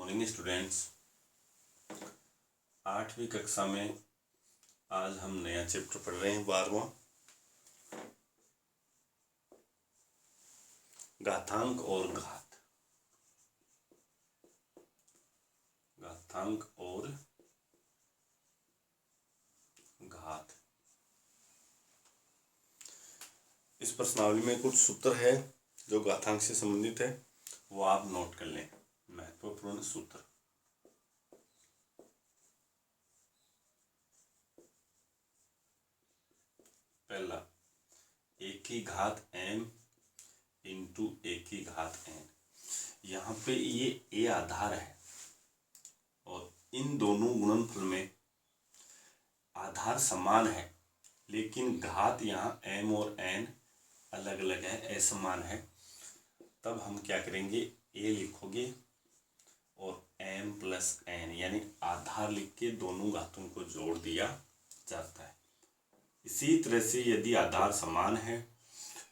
Morning students. 8वीं कक्षा में आज हम नया चैप्टर पढ़ रहे हैं 12वां, घातांक और घात। घातांक और घात। इस प्रश्नावली में कुछ सूत्र है जो घातांक से संबंधित है, वो आप नोट कर लें। महत्वपूर्ण सूत्र। पहला, a की घात m इंटू a की घात n। यहाँ पे ये a आधार है और इन दोनों गुणनफल में आधार समान है, लेकिन घात यहाँ m और n अलग अलग है, असमान है। तब हम क्या करेंगे, a लिखोगे और m प्लस n यानी आधार लिख के दोनों घातों को जोड़ दिया जाता है। इसी तरह से यदि आधार समान है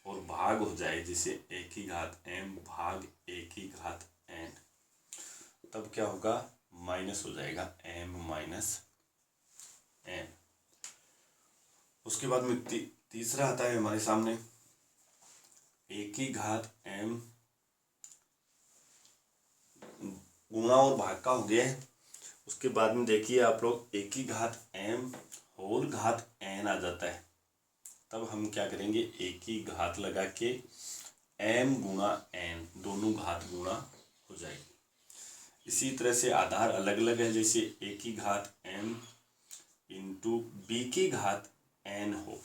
और भाग हो जाए, जैसे a की घात m भाग a की घात n, तब क्या होगा, माइनस हो जाएगा m माइनस n। उसके बाद में तीसरा आता है हमारे सामने a की घात m गुणा और भाग का हो गया है। उसके बाद में देखिए आप लोग, a की घात m होल घात n आ जाता है। तब हम क्या करेंगे, a की घात लगा के m गुणा n दोनों घात गुणा हो जाएगी। इसी तरह से आधार अलग अलग है, जैसे a की घात m इंटू b की घात n हो।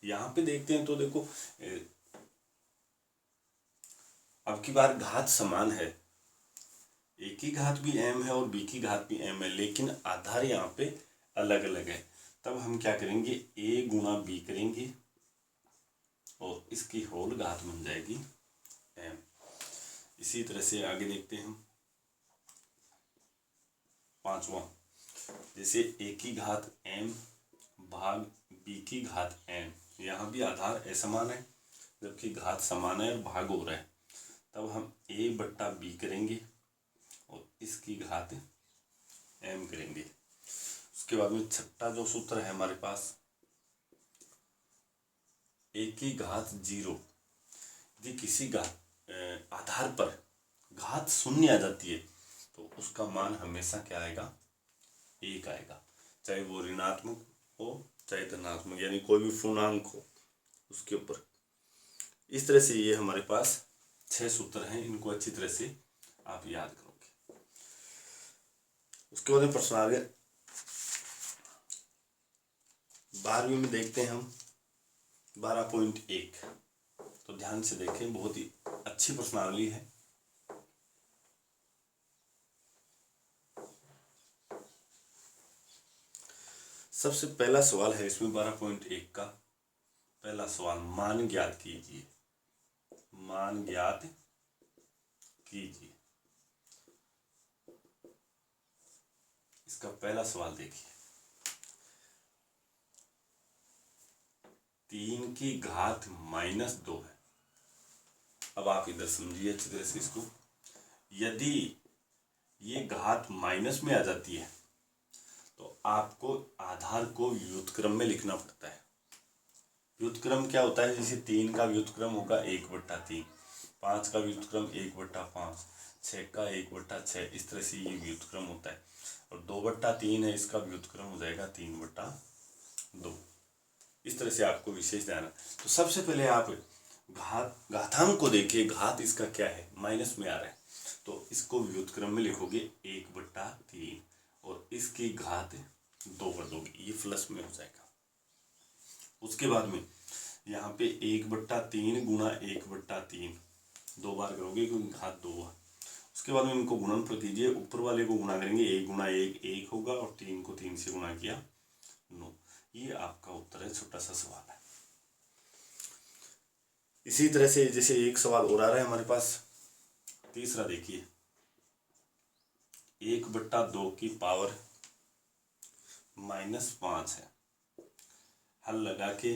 यहाँ पे देखते हैं तो देखो, अब की बार घात समान है, a की घात भी m है और b की घात भी m है, लेकिन आधार यहाँ पे अलग अलग है। तब हम क्या करेंगे, a गुणा b करेंगे और इसकी होल घात बन जाएगी m। इसी तरह से आगे देखते हैं हम पांचवा, जैसे a की घात m भाग b की घात n। यहाँ भी आधार असमान है, जबकि घात समान है और भाग हो रहा है। तब हम a बट्टा b करेंगे और इसकी घात m करेंगे। उसके बाद में छठा जो सूत्र है हमारे पास, a की घात 0। यदि किसी आधार पर घात शून्य आ जाती है तो उसका मान हमेशा क्या आएगा, 1 आएगा, चाहे वो ऋणात्मक हो चाहे धनात्मक, यानी कोई भी पूर्णांक हो उसके ऊपर। इस तरह से ये हमारे पास 6 सूत्र हैं, इनको अच्छी तरह से आप याद करोगे। उसके बाद में प्रश्न आ गया 12वीं में, देखते हैं हम 12.1। तो ध्यान से देखें, बहुत ही अच्छी प्रश्नावली है। सबसे पहला सवाल है इसमें 12.1 का पहला सवाल, मान ज्ञात कीजिए। मान ज्ञात कीजिए, इसका पहला सवाल देखिए। 3 की घात -2 है। अब आप इधर समझिए अच्छी तरह से इसको। यदि ये घात माइनस में आ जाती है तो आपको आधार को व्युत्क्रम में लिखना पड़ता है। व्युत्क्रम क्या होता है, जैसे 3 का व्युत्क्रम होगा 1/3, 5 का व्युत्क्रम 1/5, 6 का 1/6। इस तरह से ये व्युत्क्रम होता है। और 2/3 है, इसका व्युत्क्रम हो जाएगा 3/2। इस तरह से आपको विशेष ध्यान है। तो सबसे पहले आप घातांक को देखिए, घात इसका क्या है, माइनस में आ रहा है, तो इसको व्युत्क्रम में लिखोगे 1/3 और इसकी घात 2 कर दोगे, ये प्लस में हो जाएगा। उसके बाद में यहाँ पे 1/3 गुणा 1/3 2 बार करोगे क्योंकि घात 2 है। उसके बाद में इनको गुणनफल कीजिए, ऊपर वाले को गुणा करेंगे, 1 गुणा 1 1 होगा और 3 को 3 से गुणा किया 9। ये आपका उत्तर है, छोटा सा सवाल है। इसी तरह से जैसे एक सवाल और आ रहा है हमारे पास, तीसरा देखिए, 1/2 की पावर -5 है। हल लगा के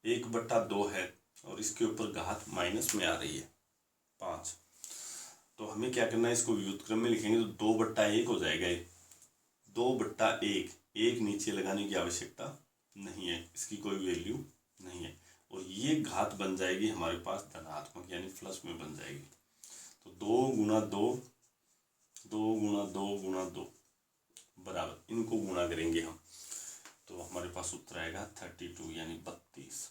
1/2 है और इसके ऊपर घात माइनस में आ रही है 5। तो हमें क्या करना है, इसको व्युत्क्रम में लिखेंगे तो 2/1 हो जाएगा। ये 2/1, एक नीचे लगाने की आवश्यकता नहीं है, इसकी कोई वैल्यू नहीं है। और ये घात बन जाएगी हमारे पास धनात्मक यानी प्लस में बन जाएगी। तो 2 गुणा 2, 2 गुणा 2 गुणा 2 बराबर, इनको गुणा करेंगे हम तो हमारे पास उत्तर आएगा 32 यानी 32।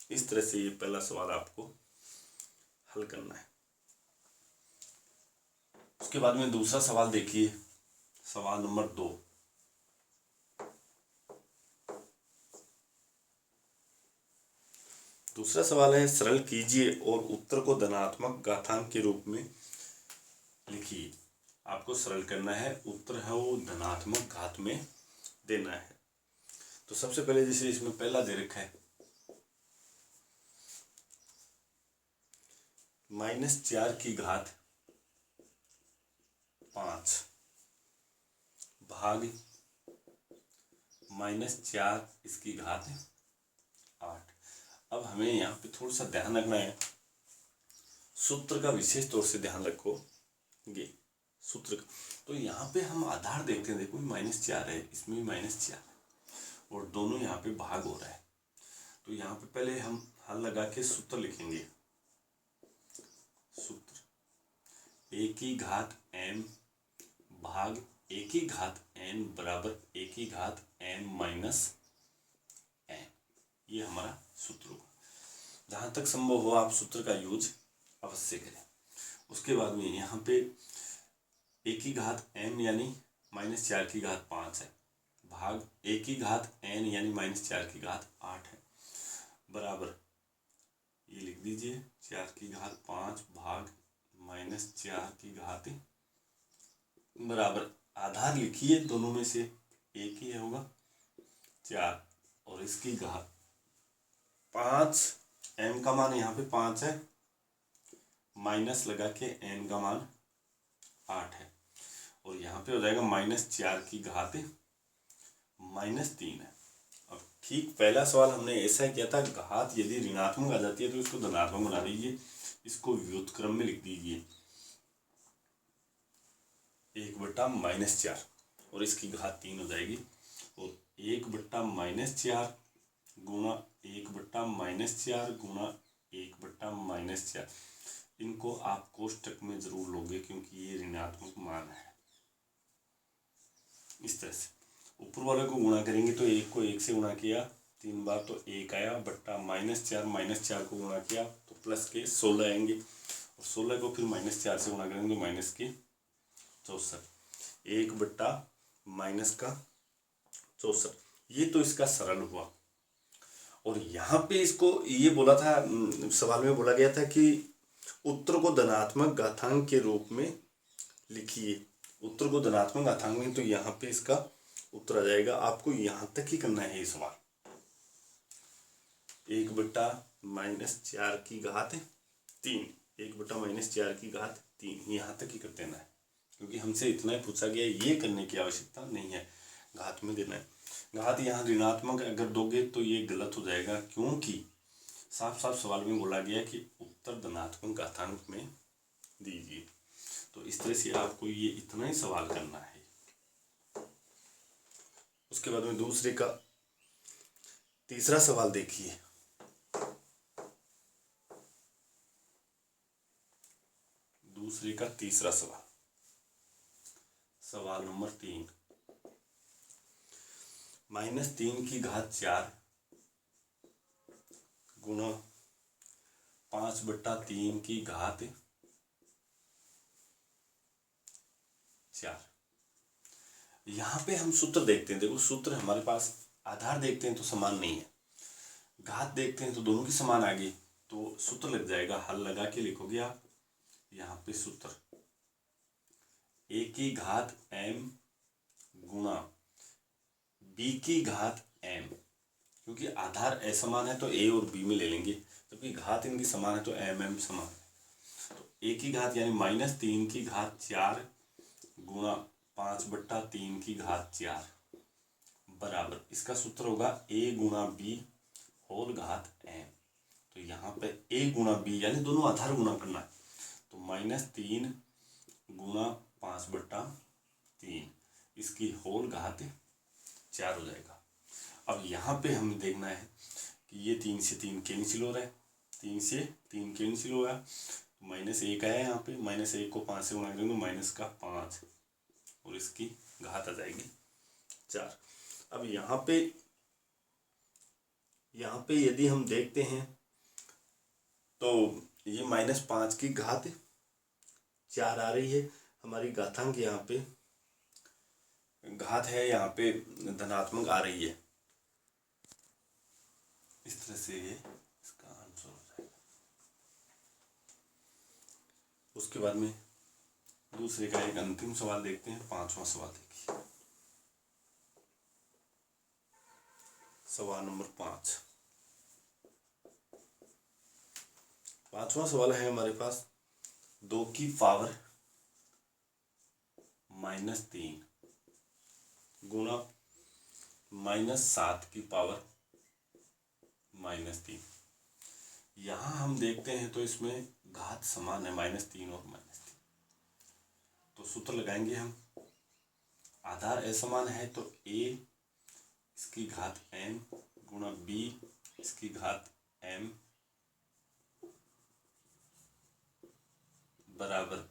इस तरह से ये पहला सवाल आपको हल करना है। उसके बाद में दूसरा सवाल देखिए, सवाल नंबर 2। दूसरा सवाल है, सरल कीजिए और उत्तर को धनात्मक घातांक के रूप में लिखिए। आपको सरल करना है, उत्तर है वो धनात्मक घात में देना है। तो सबसे पहले जैसे इसमें पहला दे रखा है -4 की घात 5 भाग -4 इसकी घात 8। अब हमें यहाँ पे थोड़ा सा ध्यान रखना है, सूत्र का विशेष तौर से ध्यान रखोगे सूत्र का। तो यहाँ पे हम आधार देखते हैं, देखो -4 है, इसमें भी -4 है और दोनों यहाँ पे भाग हो रहा है। तो यहाँ पे पहले हम हल लगा के सूत्र लिखेंगे। सूत्र a की घात m भाग a की घात n बराबर a की घात n माइनस n, ये हमारा सूत्र होगा। जहाँ तक संभव हो आप सूत्र का यूज अवश्य करें। उसके बाद में यहाँ पे a की घात m यानी -4 की घात 5 है भाग a की घात n यानी -4 की घात 8 है बराबर, ये लिख दीजिए 4 की घात 5 भाग -4 की घात बराबर, आधार लिखिए दोनों में से एक ही होगा 4 और इसकी घात 5। m का मान यहाँ पे 5 है, माइनस लगा के n का मान 8 है और यहाँ पे हो जाएगा -4 की घात -3 है। अब ठीक पहला सवाल हमने ऐसा किया था, घात यदि ऋणात्मक आ जाती है तो इसको धनात्मक बना दीजिए, इसको व्युत्क्रम में लिख दीजिए 1/-4 और इसकी घात 3 हो जाएगी और 1/-4 गुणा 1/-4 गुणा 1/-4, इनको आप कोष्टक में जरूर लोगे क्योंकि ये ऋणात्मक मान है। इस तरह से ऊपर वाले को गुणा करेंगे तो 1 को 1 से गुणा किया 3 बार तो 1 आया, बट्टा -4 को गुणा किया तो प्लस के 16 आएंगे और 16 को फिर -4 से गुणा करेंगे तो माइनस के 64, 1/-64। ये तो इसका सरल हुआ। और यहाँ पे इसको ये बोला था, सवाल में बोला गया था कि उत्तर को धनात्मक घातांक के रूप में लिखिए। उत्तर को धनात्मक घातांक में, तो यहाँ पे इसका उत्तर आ जाएगा। आपको यहाँ तक ही करना है ये सवाल, 1/-4 की घात 3, 1/-4 की घात 3, यहाँ तक ही कर देना है क्योंकि हमसे इतना ही पूछा गया, ये करने की आवश्यकता नहीं है, घात में देना है। घात यहाँ ऋणात्मक अगर दोगे तो ये गलत हो जाएगा क्योंकि साफ साफ सवाल में बोला गया कि उत्तर धनात्मक घातांक में दीजिए। तो इस तरह से आपको ये इतना ही सवाल करना है। उसके बाद में दूसरे का तीसरा सवाल देखिए। दूसरे का तीसरा सवाल, सवाल नंबर 3, -3 की घात 4 गुणा 5/3 की घात 4। यहाँ पे हम सूत्र देखते हैं, देखो सूत्र हमारे पास, आधार देखते हैं तो समान नहीं है, घात देखते हैं तो दोनों की समान आ गई, तो सूत्र लग जाएगा, हल लगा के लिखोगे आप यहाँ पे सूत्र a की घात m गुणा b की घात m, क्योंकि आधार असमान है तो a और b में ले लेंगे, जबकि घात इनकी समान है तो m समान है। तो a की घात यानी -3 की घात 4 गुणा 5/3 की घात 4 बराबर, इसका सूत्र होगा a गुणा b होल घात m। तो यहाँ पे a गुणा b यानी दोनों आधार गुणा करना है, तो -3 गुणा 5/3, इसकी होल घात 4 हो जाएगा। अब यहाँ पे हमें देखना है कि ये 3 से 3 कैंसिल हो रहा है, 3 से 3 कैंसिल हो रहा है, -1 आया यहाँ पे, -1 को 5 से गुणा करेंगे तो -5 और इसकी घात आ जाएगी 4। अब यहाँ पे यदि हम देखते हैं तो ये -5 की घात 4 आ रही है, हमारी घातांक यहाँ पे घात है यहाँ पे धनात्मक आ रही है। इस तरह से ये इसका आंसर हो जाएगा। उसके बाद में दूसरे का एक अंतिम सवाल देखते हैं, 5वां सवाल देखिए। सवाल नंबर 5। 5वां सवाल है हमारे पास 2 की पावर -3 गुणा -7 की पावर -3। यहाँ हम देखते हैं तो इसमें घात समान है, -3 और -3, तो सूत्र लगाएंगे हम। आधार असमान है तो a इसकी घात m गुणा b इसकी घात m बराबर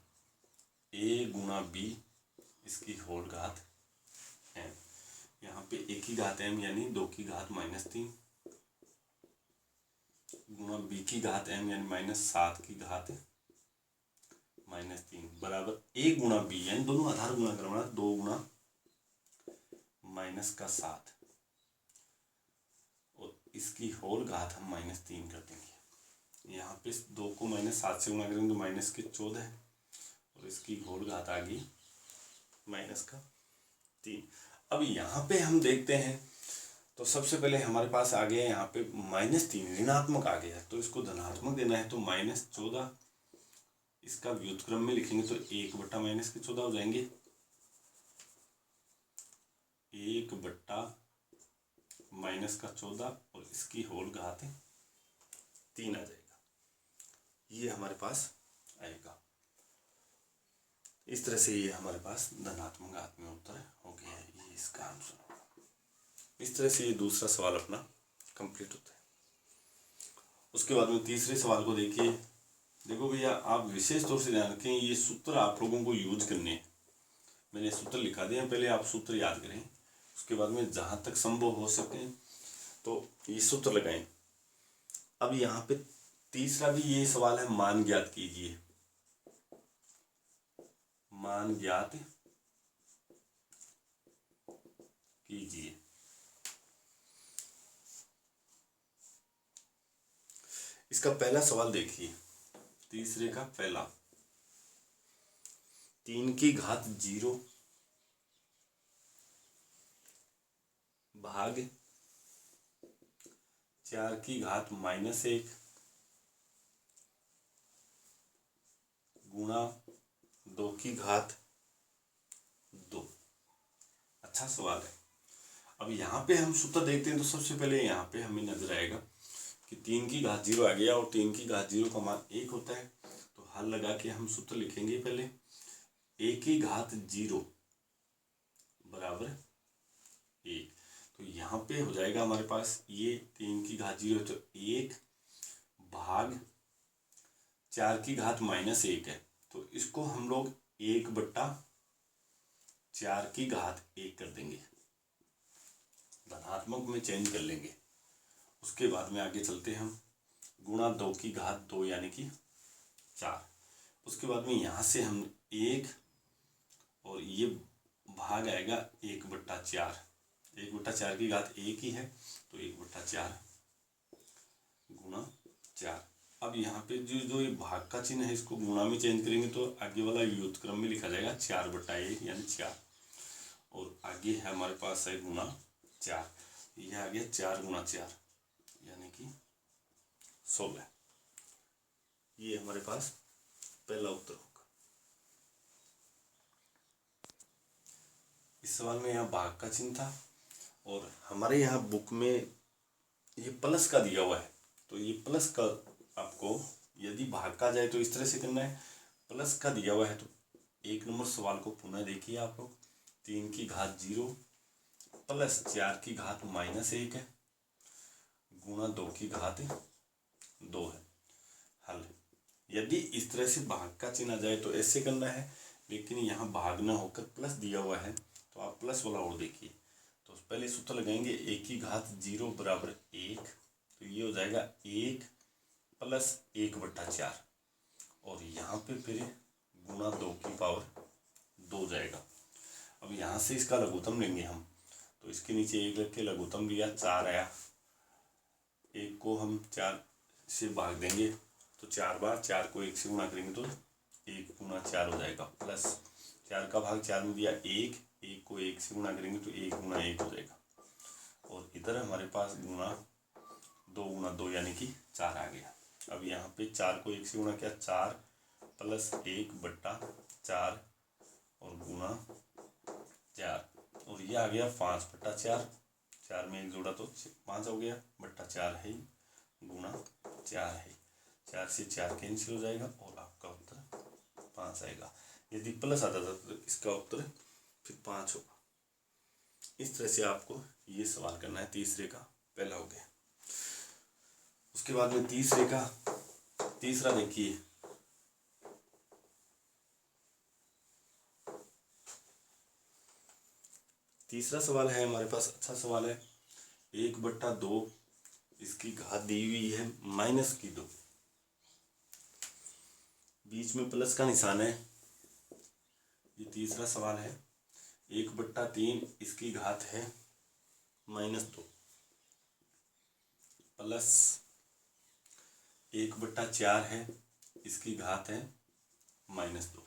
a गुणा b इसकी होल घात m। यहाँ पे a की घात m यानी 2 की घात -3 गुणा b की घात m यानी -7 की घात -3 बराबर a गुणा b यानी दोनों आधार गुणा करना, 2 गुणा -7 और इसकी होल घात हम -3 कर देंगे। यहाँ पे 2 को -7 से गुणा करेंगे तो -14 और इसकी होल घात आ गई -3। अब यहाँ पे हम देखते हैं तो सबसे पहले हमारे पास आ गया यहाँ पे -3 ऋणात्मक आ गया, तो इसको धनात्मक देना है तो -14 इसका व्युत्क्रम में लिखेंगे तो 1/-14 हो जाएंगे, 1/-14 और इसकी होल घात 3 आ जाएगा। ये हमारे पास आएगा। इस तरह से ये हमारे पास धनात्मक घात में उत्तर हो गया है, ये इसका आंसर होगा। इस तरह से ये दूसरा सवाल अपना कंप्लीट होता है। उसके बाद में तीसरे सवाल को देखिए। देखो भैया, आप विशेष तौर से ध्यान रखें, ये सूत्र आप लोगों को यूज करने हैं। मैंने सूत्र लिखा दिया, पहले आप सूत्र याद करें, उसके बाद में जहाँ तक संभव हो सके तो ये सूत्र लगाएं। अब यहाँ पे तीसरा भी ये सवाल है, मान ज्ञात कीजिए। मान ज्ञात कीजिए। इसका पहला सवाल देखिए, तीसरे का पहला, 3 की घात 0 भाग 4 की घात -1 गुणा 2 की घात 2। अच्छा सवाल है। अब यहाँ पे हम सूत्र देखते हैं तो सबसे पहले यहाँ पे हमें नजर आएगा कि 3 की घात 0 आ गया और 3 की घात 0 का मान 1 होता है, तो हल लगा के हम सूत्र लिखेंगे। पहले a की घात 0 बराबर 1, तो यहाँ पे हो जाएगा हमारे पास ये 3 की घात 0 तो 1 भाग 4 की घात -1 है, तो इसको हम लोग 1/4 की घात 1 कर देंगे, धनात्मक में चेंज कर लेंगे। उसके बाद में आगे चलते हैं हम, गुणा 2 की घात 2 यानी कि 4। उसके बाद में यहाँ से हम 1 और ये भाग आएगा 1/4, 1/4 की घात 1 ही है तो 1/4 गुणा 4। अब यहाँ पे जो ये भाग का चिन्ह है इसको गुणा में चेंज करेंगे तो आगे वाला व्युत्क्रम में लिखा जाएगा 4/1 यानी 4, और आगे है हमारे पास है गुणा 4, यह आ गया 4 गुणा 4 यानी कि 16। ये हमारे पास पहला उत्तर होगा। इस सवाल में यहाँ भाग का चिन्ह था और हमारे यहाँ बुक में ये प्लस का दिया हुआ है, तो ये प्लस का आपको यदि भाग का जाए तो इस तरह से करना है, प्लस का दिया हुआ है तो 1 नंबर सवाल को पुनः देखिए आप लोग। 3 की घात 0 प्लस 4 की घात -1 है गुणा 2 की घात 2 है। हल, यदि इस तरह से भाग का चिन्ह आ जाए तो ऐसे करना है, लेकिन यहाँ भाग ना होकर प्लस दिया हुआ है तो आप प्लस वाला और देखिए। तो पहले सूत्र लगाएंगे 1 की घात 0 बराबर 1, तो ये हो जाएगा 1 प्लस 1/4 और यहाँ पे फिर गुणा 2 की पावर 2 जाएगा। अब यहाँ से इसका लघुत्तम लेंगे हम, तो इसके नीचे 1 रख के लघुत्तम लिया 4 आया। 1 को हम 4 से भाग देंगे तो 4 बार, 4 को 1 से गुणा करेंगे तो 1 गुणा 4 हो जाएगा, प्लस 4 का भाग 4 में दिया 1, 1 को 1 से गुणा करेंगे तो 1 गुणा 1 हो जाएगा। और इधर हमारे पास गुणा 2 यानी कि 4 आ गया। अब यहाँ पे 4 को 1 से गुणा किया 4 प्लस 1/4 और गुणा 4 और ये आ गया 5/4। 4 में 1 जोड़ा तो 5 हो गया, बट्टा 4 है गुणा 4 है। 4 से 4 कैंसिल हो जाएगा और आपका उत्तर 5 आएगा। यदि प्लस आता था तो इसका उत्तर फिर 5 होगा। इस तरह से आपको ये सवाल करना है। तीसरे का पहला हो गया। उसके बाद में तीसरा देखिए, तीसरा सवाल है हमारे पास, अच्छा सवाल है। 1/2 इसकी घात दी हुई है -2, बीच में प्लस का निशान है। ये तीसरा सवाल है। 1/3 इसकी घात है -2 प्लस 1/4 है इसकी घात है -2।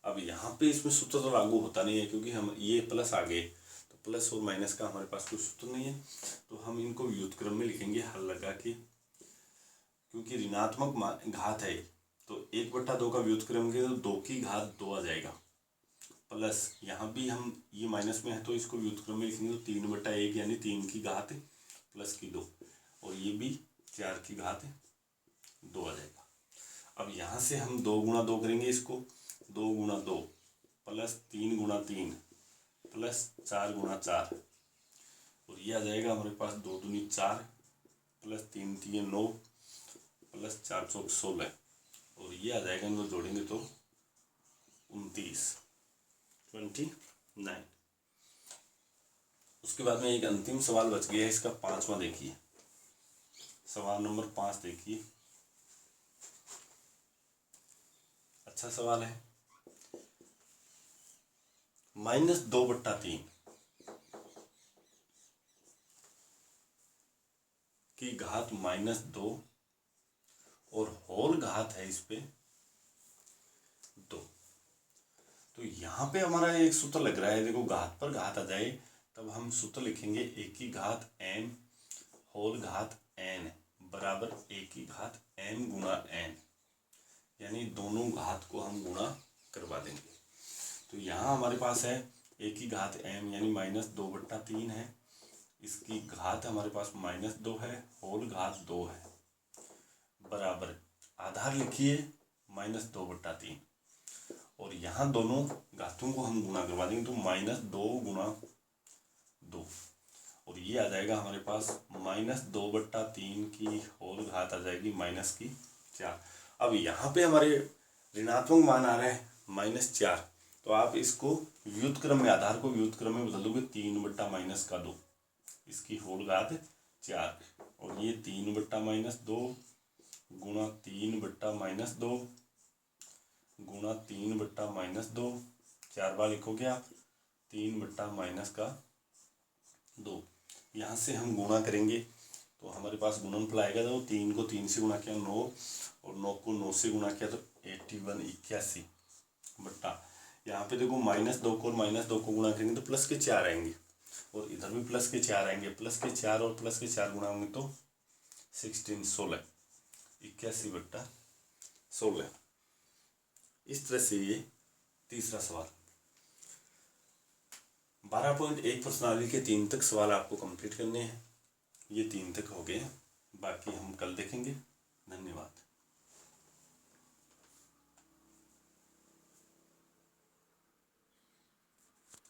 अब यहाँ पे इसमें सूत्र तो लागू होता नहीं है, क्योंकि हम ये प्लस आ गए तो प्लस और माइनस का हमारे पास कोई सूत्र नहीं है, तो हम इनको व्युत्क्रम में लिखेंगे हल लगा के। क्योंकि ऋणात्मक घात है तो 1/2 का व्युत्क्रम के तो 2 की घात 2 आ जाएगा, प्लस यहाँ भी हम ये माइनस में है तो इसको व्युत्क्रम में लिखेंगे तो 3/1 यानी 3 की घात प्लस की 2 और ये भी 4 की घात 2 आ जाएगा। अब यहाँ से हम 2 गुणा 2 करेंगे इसको, 2 गुणा 2 प्लस 3 गुणा 3 प्लस 4 गुणा 4 और ये आ जाएगा हमारे पास 2 दूनी 4 प्लस 3 3 9 प्लस 4 चौक 16 और ये आ जाएगा, इनको जोड़ेंगे तो 29। उसके बाद में एक अंतिम सवाल बच गया है, इसका 5वां देखिए। सवाल नंबर 5 देखिए, अच्छा सवाल है। -2/3 की घात -2 और होल घात है इस पे 2। तो यहाँ पे हमारा एक सूत्र लग रहा है, देखो घात पर घात आ जाए तब हम सूत्र लिखेंगे 1 की घात n होल घात n बराबर 1 की घात n गुणा n, यानी दोनों घात को हम गुणा करवा देंगे। तो यहाँ हमारे पास है 1 की घात m यानी -2/3 है, इसकी घात हमारे पास -2 है, होल घात 2 है, बराबर आधार लिखिए -2/3 और यहाँ दोनों घातों को हम गुणा करवा देंगे तो -2 गुणा 2 और ये आ जाएगा हमारे पास -2/3 की होल घात आ जाएगी -4। अब यहाँ पे हमारे ऋणात्मक मान आ रहे हैं -4, तो आप इसको व्युत्क्रम में, आधार को व्युत्क्रम में बदल दोगे 3/-2 इसकी होल घात 4 और ये 3/-2 गुणा 3/-2 गुणा 3/-2 4 बार लिखोगे आप 3/-2। यहाँ से हम गुणा करेंगे तो हमारे पास गुणनफल आएगा, तो 3 को 3 से गुणा किया 9 और 9 को 9 से गुणा किया तो 81 बट्टा, यहाँ पे देखो -2 को और -2 को गुणा करेंगे तो प्लस के 4 आएंगे और इधर भी प्लस के 4 आएंगे, प्लस के 4 और प्लस के 4 गुणा होंगे तो 16 81/16। इस तरह से ये तीसरा सवाल। 12.1 प्रश्नावली के 3 तक सवाल आपको कंप्लीट करने हैं। ये 3 तक हो गए, बाकी हम कल देखेंगे। धन्यवाद।